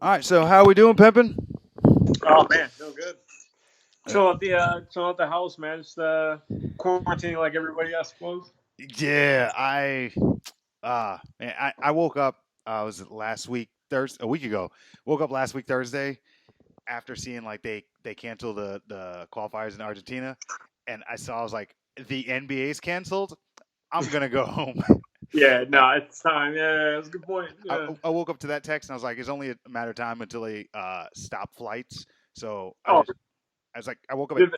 All right, so how are we doing, Pimpin? Oh man, feel good. Chill at the house, man. Just quarantining like everybody else, I suppose. Yeah, I woke up. Was it last week Thursday? A week ago. Woke up last week Thursday after seeing like they canceled the qualifiers in Argentina, and I was like, the NBA's canceled. I'm gonna go home. Yeah, uh, no, it's time. Yeah, that's a good point. I, Yeah. I woke up to that text and I was like, it's only a matter of time until they stop flights. So Oh, I was like, I woke up at did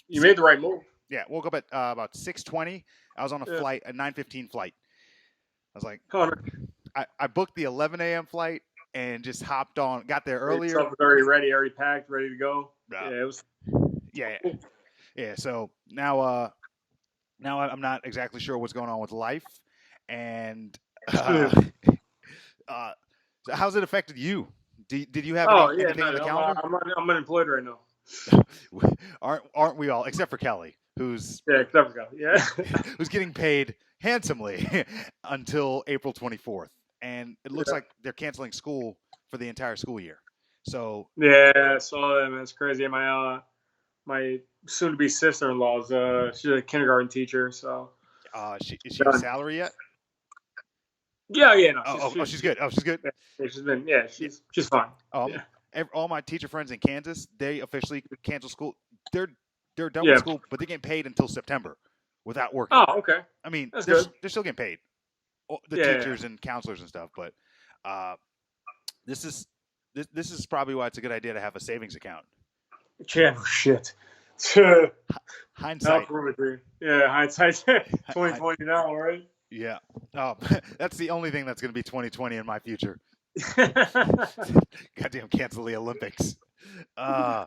you made the right move. yeah, woke up at about 6:20. I was on a Yeah. flight, a 9:15 flight. I was like, Connor, I booked the 11 a.m. flight and just hopped on. Got there earlier. stuff was already ready, already packed, ready to go. Uh, Yeah, it was. yeah, Cool. yeah. So now I'm not exactly sure what's going on with life, and uh, so how's it affected you? Did you have Oh yeah, anything no, on the calendar? I'm unemployed right now. aren't we all? Except for Kelly, who's Yeah, except for God. Yeah. who's getting paid handsomely until April 24th, and it looks Yeah. like they're canceling school for the entire school year. So Yeah, I saw that, man. It's crazy. My soon to be sister in law's she's a kindergarten teacher, so is she a done. salary yet? Yeah, yeah, no, She's good. Oh, she's good. yeah, she's been yeah, Yeah. she's fine. Um, Yeah, all my teacher friends in Kansas, they officially cancel school. They're they're done with yeah. school, but they get paid until September without working. Oh, okay, I mean, that's good. they're still getting paid, the Yeah, yeah, teachers and counselors and stuff. But uh, this is this is probably why it's a good idea to have a savings account. yeah. No shit. Now Hindsight, prove it, dude. Yeah, hindsight 2020 now, right? yeah. Oh, that's the only thing that's going to be 2020 in my future. Goddamn, cancel the Olympics. Uh,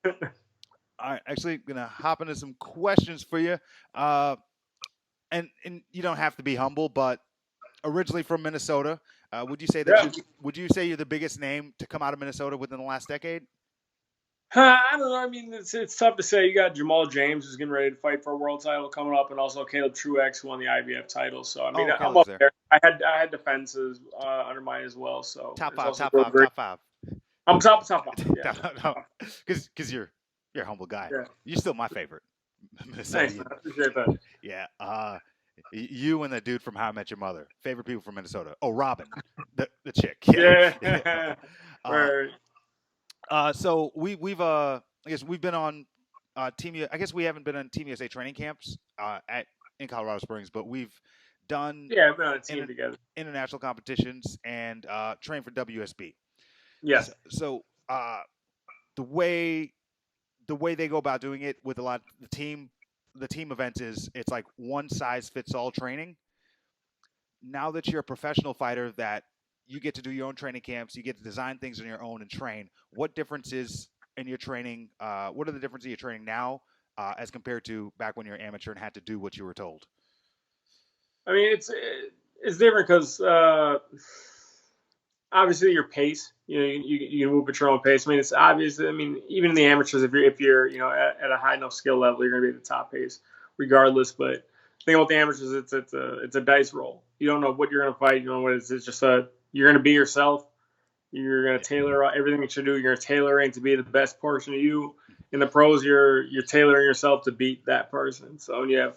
all right, actually, gonna hop into some questions for you. Uh, and you don't have to be humble, but originally from Minnesota, would you say that Yeah. you would you say you're the biggest name to come out of Minnesota within the last decade? I don't know. I mean, it's tough to say. You got Jamal James who's getting ready to fight for a world title coming up, and also Caleb Truex who won the IBF title. So I mean, Oh, I'm Caleb's up there. there. I had defenses under mine as well. So Top it's five, also top real five, great. top five. I'm top five. Yeah, No, because you're a humble guy. yeah. You're still my favorite Thanks, man. Minnesotan. I appreciate that. Yeah. You and the dude from How I Met Your Mother, favorite people from Minnesota. Oh, Robin, the chick. Yeah. Yeah. Yeah. Uh, Right. so we've I guess we've been on team. I guess we haven't been on Team USA training camps at in Colorado Springs, but we've done Yeah, we've been on a team in, together. international competitions and trained for WSB. Yes. So the way they go about doing it with a lot the team events is it's like one size fits all training. Now that you're a professional fighter, that you get to do your own training camps, you get to design things on your own and train. What differences in your training? What are the differences in your training now as compared to back when you were amateur and had to do what you were told? I mean, it's different because obviously your pace. You can move at your own pace. I mean, it's obvious. I mean, even in the amateurs, if you're at a high enough skill level, you're going to be at the top pace regardless. But the thing about the amateurs, it's a dice roll. You don't know what you're going to fight. You don't know what it is. It's just you're going to be yourself. You're going to tailor everything that you do. You're going to tailor it to be the best portion of you. In the pros, you're tailoring yourself to beat that person. So you have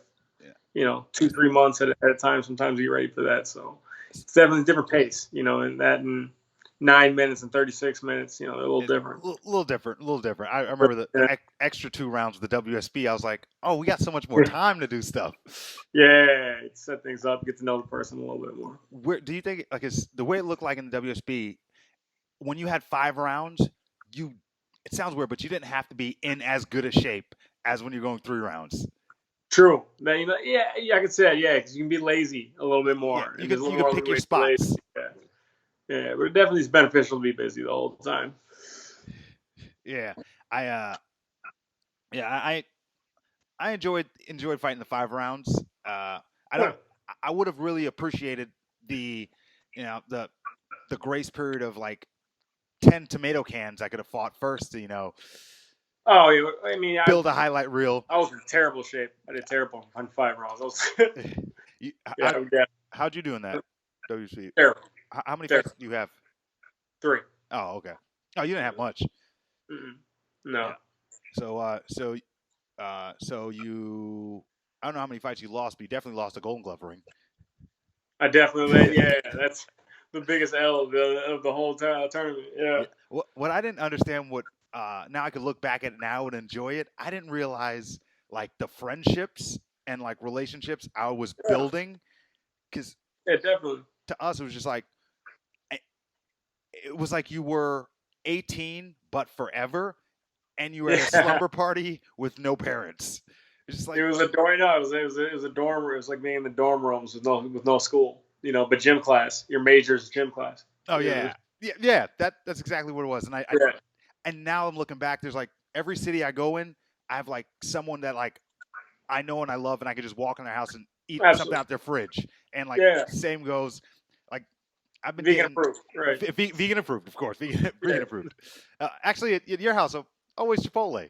Yeah. 2-3 months at a time. Sometimes you get ready for that. So it's definitely a different pace. And that in 9 minutes and 36 minutes, they're a little It's different. a little different, a little different. I remember Yeah, extra 2 rounds with the WSB. I was like, oh, we got so much more time to do stuff. yeah, set things up, get to know the person a little bit more. Where do you think like is the way it looked like in the WSB when you had 5 rounds? You it sounds weird, but you didn't have to be in as good a shape as when you're going 3 rounds. True. Then, yeah, I could say that, yeah, because you can be lazy a little bit Yeah, more, and there's a you little could more pick your leeway to be lazy. spots. Yeah, yeah, but it definitely is beneficial to be busy the whole time. Yeah, I yeah I enjoyed fighting the 5 rounds. I don't. Yeah. I would have really appreciated the the grace period of like 10 tomato cans I could have fought first to Oh, yeah, I mean, build a highlight reel. I was in terrible shape. I did terrible on 5 rounds. I was, You, yeah, yeah, how'd you do in that WC? terrible, How many terrible. fights do you have? 3. Oh, okay. Oh, you didn't have much. Mm-mm. No. Yeah. So you, I don't know how many fights you lost, but you definitely lost a Golden Glove ring. I definitely, yeah, that's the biggest L of the whole tournament. Yeah. Yeah. What I didn't understand, what now I could look back at it now and enjoy it. I didn't realize like the friendships and like relationships I was Yeah. building, because Yeah, definitely. to us it was just like it was like you were 18 but forever, and you were at a Yeah. slumber party with no parents. It's just It like, was a dorm. No, it was a dorm. It was like being in the dorm rooms with no school. But gym class. Your major's gym class. oh yeah, yeah. That's exactly what it was. And Yeah. and now I'm looking back. There's like every city I go in, I have like someone that like I know and I love, and I can just walk in their house and eat something Absolutely. out their fridge. And like Yeah. same goes, like I've been Vegan dating approved. Right. vegan approved, of course, vegan Yeah. approved. Actually, at your house, always Chipotle.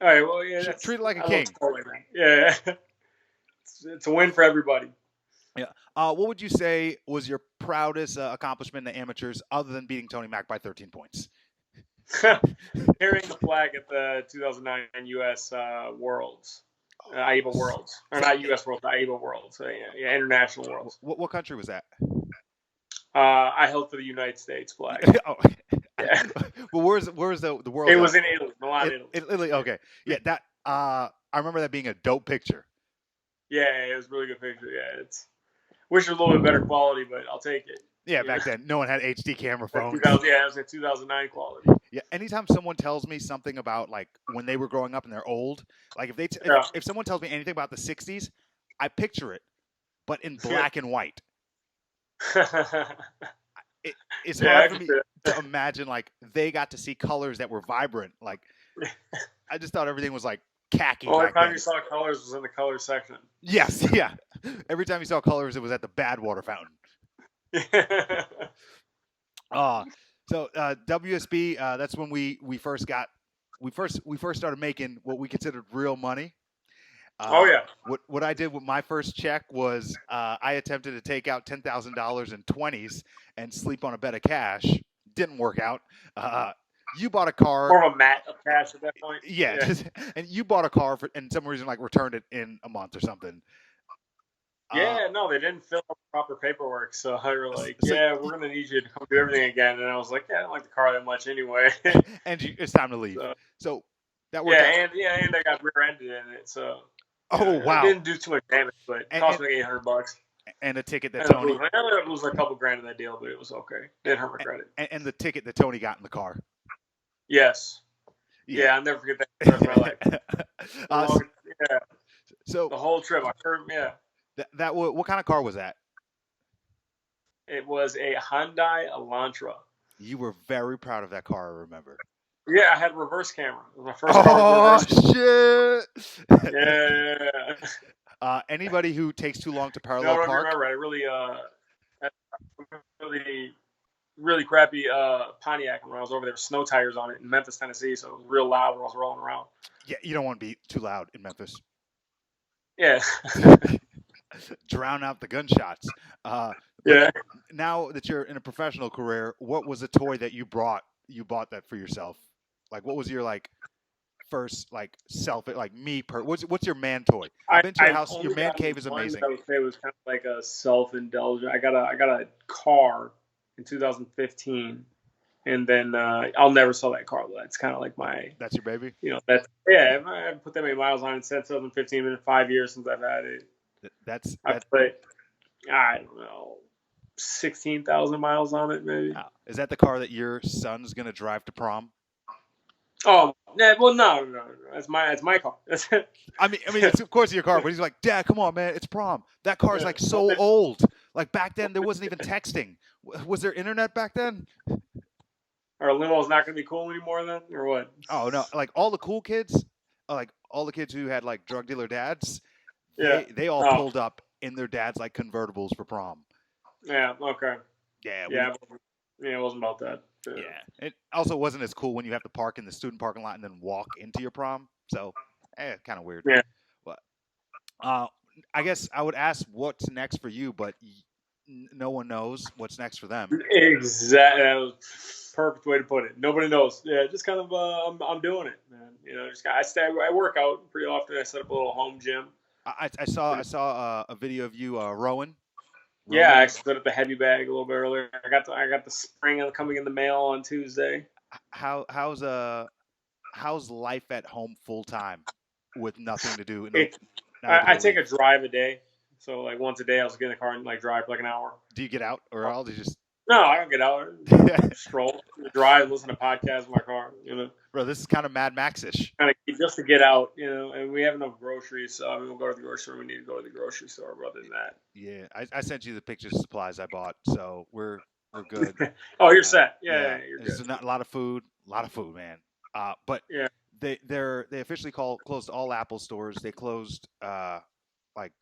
All right. Well, yeah. Treat it like a I love king. Chipotle, man. Yeah. It's a win for everybody. Yeah. What would you say was your proudest accomplishment in the amateurs, other than beating Tony Mack by 13 points? Carrying the flag at the 2009 U.S. Worlds, AIBA Worlds, or not U.S. Worlds, AIBA Worlds, yeah, International Worlds. What country was that? I held for the United States flag. Oh, Yeah. well, where's the world? It was in Italy, Milan, Italy. Italy. Okay, yeah. That I remember that being a dope picture. Yeah, it was a really good picture. Yeah, wish it was a little bit better quality, but I'll take it. Yeah, back then no one had HD camera phones. 2000, yeah, it was in 2009 quality. Yeah, anytime someone tells me something about like when they were growing up and they're old, like if someone tells me anything about the '60s, I picture it, but in black and white. It's hard for me to imagine like they got to see colors that were vibrant. Like I just thought everything was like khaki. Well, every time then. you saw colors was in the color section. Yes, yeah. Every time you saw colors, it was at the Badwater fountain. So WSB, that's when we first started making what we considered real money. Oh yeah. What I did with my first check was I attempted to take out $10,000 in 20s and sleep on a bed of cash. Didn't work out. You bought a car. More of a mat of cash at that point. Yeah. And you bought a car and some reason like returned it in a month or something. Yeah, no, they didn't fill out proper paperwork, so they were like, "Yeah, we're gonna need you to come do everything again." And I was like, "Yeah, I don't like the car that much anyway." And it's time to leave. So that worked out. And I got rear-ended in it, so. Oh wow! It didn't do too much damage, but it cost me $800. And a ticket that Tony. I ended up losing a couple grand in that deal, but it was okay. Didn't hurt my credit. And the ticket that Tony got in the car. Yes. Yeah, I'll never forget that for the rest of my life. Yeah. So the whole trip, yeah. What kind of car was that? It was a Hyundai Elantra. You were very proud of that car, I remember. Yeah, I had reverse camera. It was my first car with reverse shit! Yeah. Anybody who takes too long to parallel park. I remember. Really crappy Pontiac when I was over there with snow tires on it in Memphis, Tennessee, so it was real loud when I was rolling around. Yeah, you don't want to be too loud in Memphis. Yeah. Drown out the gunshots. Yeah. Now that you're in a professional career, what was a toy that you bought that for yourself? Like, what was your like first like what's your man toy? I've been to your house. Your man cave is amazing. I would say it was kind of like a self-indulgent. I got a car in 2015, and then I'll never sell that car. That's kind of like my. That's your baby. I haven't put that many miles on it since 2015. Been 5 years since I've had it. I put, I don't know, 16,000 miles on it, maybe. Is that the car that your son's gonna drive to prom? Oh, yeah, well, no. That's my car. I mean, it's of course your car, but he's like, Dad, come on, man, it's prom. That car's like so old. Like back then, there wasn't even texting. Was there internet back then? Our limo's not gonna be cool anymore then, or what? Oh no, like all the cool kids, like all the kids who had like drug dealer dads, they all pulled up in their dads like convertibles for prom. Yeah. Okay. Yeah. It wasn't about that. Yeah. It also wasn't as cool when you have to park in the student parking lot and then walk into your prom. So, kind of weird. Yeah. But I guess I would ask what's next for you, but no one knows what's next for them. Exactly. perfect way to put it. Nobody knows. Yeah, just kind of I'm doing it, man. I work out pretty often. I set up a little home gym. I saw a video of you Yeah, I rowing. actually set up the heavy bag a little bit earlier. I got the spring coming in the mail on Tuesday. How's life at home full time with nothing to do, no It not able I to take leave? a drive a day. So like once a day, I'll just get in the car and like drive for like an hour. Do you get out or all? Do you just No, I don't get out. Stroll, drive, listen to podcasts in my car. bro? This is kind of Mad Max-ish. Kind of just to get out. And we have enough groceries, so we'll go to the grocery store. We need to go to the grocery store. But other than Yeah, I sent you the pictures of supplies I bought, so we're good. that, oh, you're set. Yeah, Yeah, you're it's good. not a lot of food, man. But Yeah, they officially closed all Apple stores. They closed like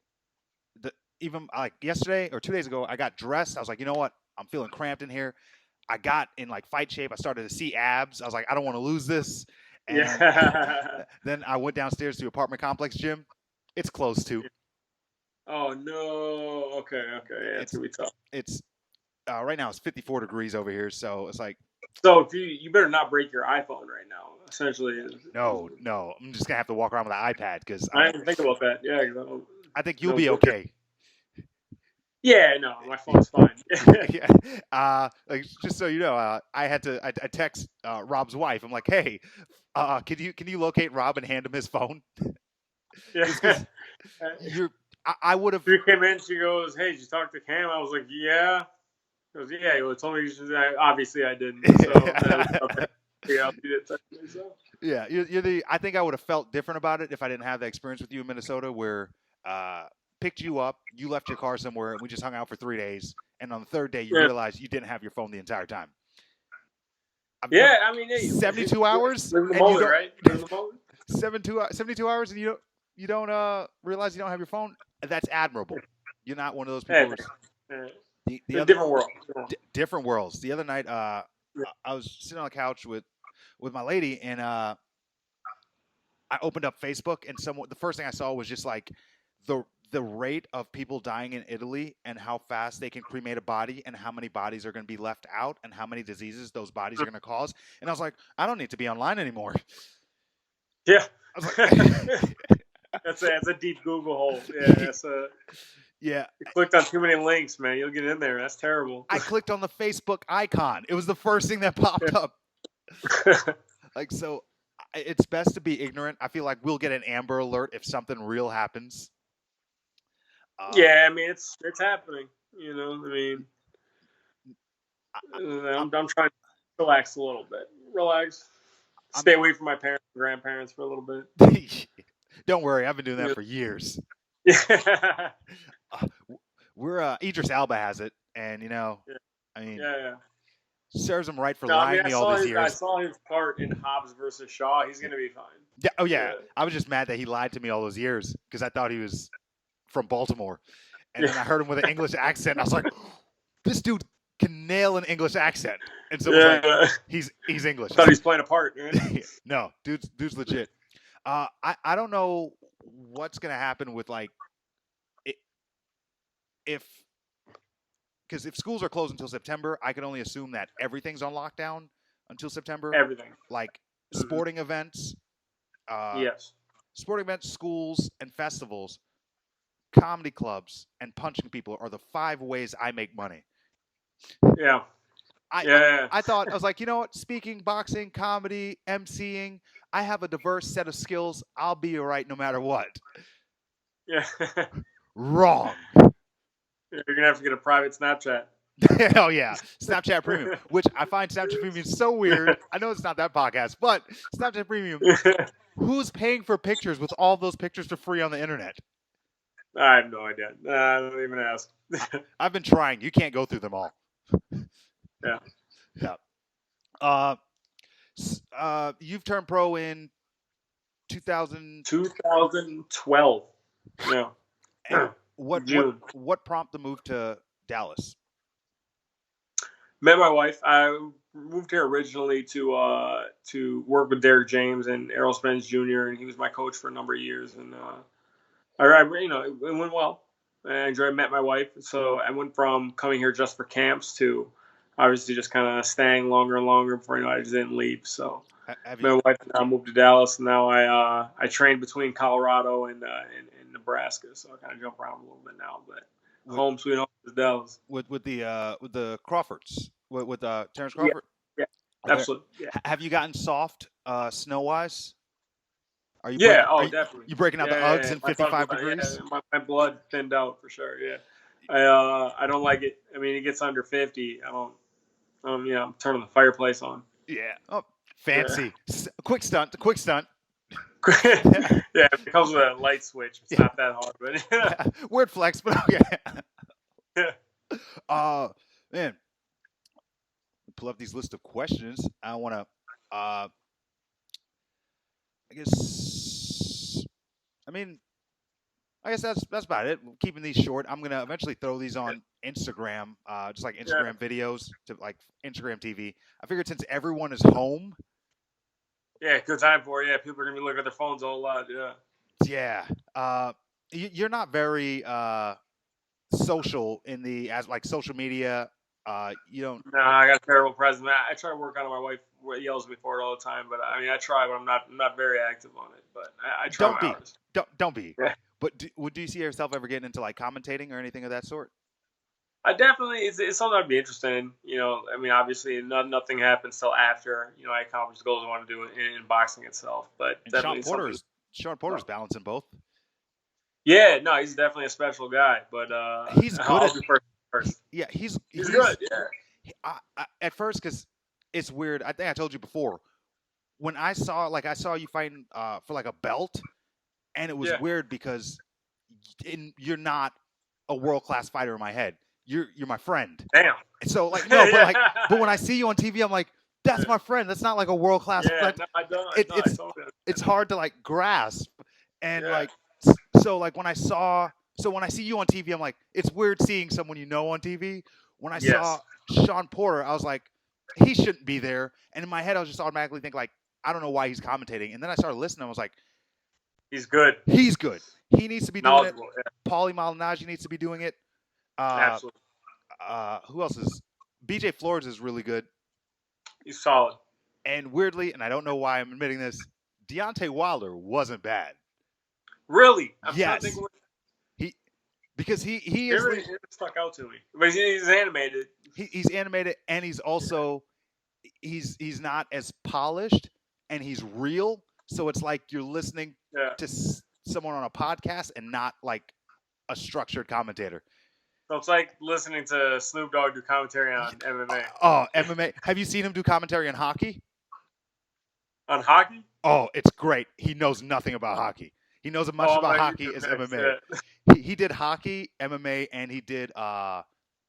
the even like yesterday or 2 days ago. I got dressed. I was like, you know what? I'm feeling cramped in here. I got in like fight shape. I started to see abs. I was like, I don't want to lose this. And yeah. then I went downstairs to apartment complex gym. It's closed too. Oh no. Okay. Yeah, it's It's gonna be tough. it's right now it's 54 degrees over here, so it's like So if you better not break your iPhone right now. Essentially, no. I'm just gonna have to walk around with an iPad because I didn't think about that. Yeah, 'cause I think I you'll don't be break it. okay. Yeah, no, my phone's fine. Yeah. Like, just so you know, I text Rob's wife. I'm like, hey, can you locate Rob and hand him his phone? Yeah. Just because you're, I would have. She came in. She goes, "Hey, did you talk to Cam?" I was like, "Yeah." She goes, "Yeah." He told me you should. Obviously, I didn't. So okay. Yeah, she didn't text me. So Yeah, you're the. I think I would have felt different about it if I didn't have the experience with you in Minnesota, where uh, picked you up, you left your car somewhere, and we just hung out for 3 days. And on the third day, you yeah, realized you didn't have your phone the entire time. I've never yeah. I mean, hey, 72 hours, live in the and you moment, don't right? Live in the moment. 72 hours, and you don't realize you don't have your phone. That's admirable. You're not one of those people. Hey, The it's a other different world. different worlds. The other night, Yeah. I was sitting on the couch with my lady, and I opened up Facebook, and the first thing I saw was just like the rate of people dying in Italy and how fast they can cremate a body and how many bodies are going to be left out and how many diseases those bodies are going to cause. And I was like, I don't need to be online anymore. Yeah. I was like, That's a deep Google hole. Yeah, that's a. yeah. You clicked on too many links, man. You'll get in there. That's terrible. I clicked on the Facebook icon. It was the first thing that popped up. Like, so it's best to be ignorant. I feel like we'll get an Amber Alert if something real happens. Yeah, I mean it's happening. I mean, I, I'm trying to relax a little bit. Relax. I'm, Stay away from my parents and grandparents for a little bit. don't worry, I've been doing that Yeah. for years. Yeah. We're Idris Elba has it, and I mean, Yeah. serves him right for No, I mean lying to me all these I years. saw his part in Hobbs versus Shaw. He's gonna be fine. Yeah, oh yeah, Yeah. I was just mad that he lied to me all those years because I thought he was from Baltimore, and then I Yeah. heard him with an English accent. And I was like, this dude can nail an English accent, and so it was like, Yeah. he's English. I thought he was playing a part. Man. No, dude's legit. I don't know what's gonna happen with like if because if schools are closed until September, I can only assume that everything's on lockdown until September. Everything. Like Mhm. sporting events, Yes. schools, and festivals, comedy clubs, and punching people are the 5 ways I make money. Yeah. I, Yeah. I thought I was like, you know what? Speaking, boxing, comedy, emceeing, I have a diverse set of skills. I'll be all right no matter what. Yeah. Wrong. You're gonna have to get a private Snapchat. Hell yeah, Snapchat Premium, which I find Snapchat Premium so weird. I know it's not that podcast, but Snapchat Premium. Who's paying for pictures with all those pictures for free on the internet? I have no idea. Don't even ask. I've been trying. You can't go through them all. Yeah. Yeah. You've turned pro in 2000. 2012. Yeah. And what June. what prompted the move to Dallas? Met my wife. I moved here originally to work with Derek James and Errol Spence Jr. and he was my coach for a number of years. And it went well. I met my wife, so I went from coming here just for camps to obviously just kind of staying longer and longer before I just didn't leave. So Have you my wife and I moved to Dallas, and now I train between Colorado and Nebraska, so I kind of jump around a little bit now. But with home sweet home is Dallas. with the Crawfords with Terrence Yeah, Crawford? yeah, Are there? absolutely. Yeah, Have you gotten soft snow wise? Are you yeah. breaking? Are Oh, you, definitely. you breaking out the Yeah, Uggs yeah. in My blood, 55 yeah, degrees? my blood thinned out for sure. Yeah, I don't like it. I mean, it gets under 50. I don't. I'm turning the fireplace on. Yeah. Oh, Yeah. fancy. Quick stunt. Quick stunt. Yeah, it comes with a light switch. It's Yeah. not that hard, but Word flex, but okay. yeah. Uh, man, pull up these list of questions. I want to. I guess. I mean, I guess that's about it. Keeping these short. I'm gonna eventually throw these on Instagram, just like Yeah. Instagram videos to like Instagram TV. I figured since everyone is home, Yeah, good time for it. Yeah, people are gonna be looking at their phones a whole lot. Yeah. yeah, you're not very social in the as like social media. You don't. No, I got a terrible presence. I try to work on it. My wife yells at me for it all the time, but I mean, I try, but I'm not very active on it. But I try Don't my be. hardest. Don't be. Yeah. But do you see yourself ever getting into like commentating or anything of that sort? I definitely it's something I'd be interested in. I mean, obviously, nothing happens till after I accomplish the goals I want to do in boxing itself. But And definitely something. Sean Porter's balancing both. Yeah, no, he's definitely a special guy. But He's good I'll at. be first. Yeah, He's good. Yeah. at first because it's weird. I think I told you before when I saw you fighting for like a belt, and it was Yeah. weird because you're not a world class fighter in my head. You're my friend. Damn. So like no, Yeah. but when I see you on TV, I'm like, that's my friend. That's not like a world class. Yeah, Like, no, I don't. it, No, I it's totally it's understand hard to like grasp, and that. like so like when I see you on TV, I'm like, it's weird seeing someone you know on TV. When I Yeah. saw Yes. Sean Porter, I was like, he shouldn't be there. And in my head, I was just automatically thinking like, I don't know why he's commentating. And then I started listening. I was like, He's good. he's good. He needs to be doing it. Knowledgeable. Yeah, Paulie Malignaggi needs to be doing it. absolutely. Who else is? BJ Flores is really good. He's solid. And weirdly, and I don't know why I'm admitting this, Deontay Wilder wasn't bad. Really? I'm trying to Yes. think what Because he it is really stuck out to me. But he's animated. he's animated, and he's also he's not as polished, and he's real. So it's like you're listening Yeah. to someone on a podcast and not like a structured commentator. So it's like listening to Snoop Dogg do commentary on MMA. Oh, MMA. Have you seen him do commentary on hockey? On hockey? Oh, it's great. He knows nothing about hockey. He knows as much Oh, about my hockey YouTube as next, MMA. yeah. He did hockey, MMA, and he did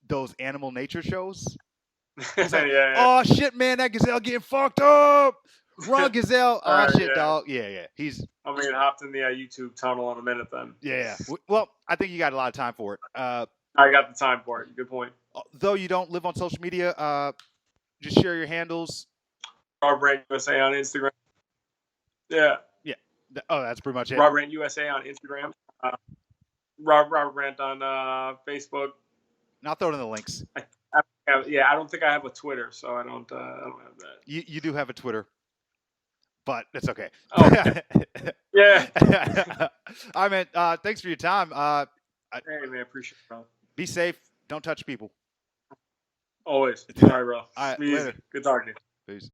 those animal nature shows. He's like, yeah. oh shit, man, that gazelle getting fucked up. Wrong gazelle. Oh shit, yeah. dog. Yeah. He's. I mean, hopped in the YouTube tunnel in a minute then. Yeah. Well, I think you got a lot of time for it. I got the time for it. Good point. Though you don't live on social media, just share your handles. Rob Brant USA on Instagram. Yeah. Oh, that's pretty much it. Rob Brant USA on Instagram. Robert Brant on Facebook. And I'll throw it in the links. I don't think I have a Twitter, so I don't have that. You do have a Twitter, but it's okay. Oh, yeah. All right, man. Thanks for your time. Hey, man, appreciate it, bro. Be safe. Don't touch people. Always. All right, bro. All right, Be easy. later. Good talking to you. Peace.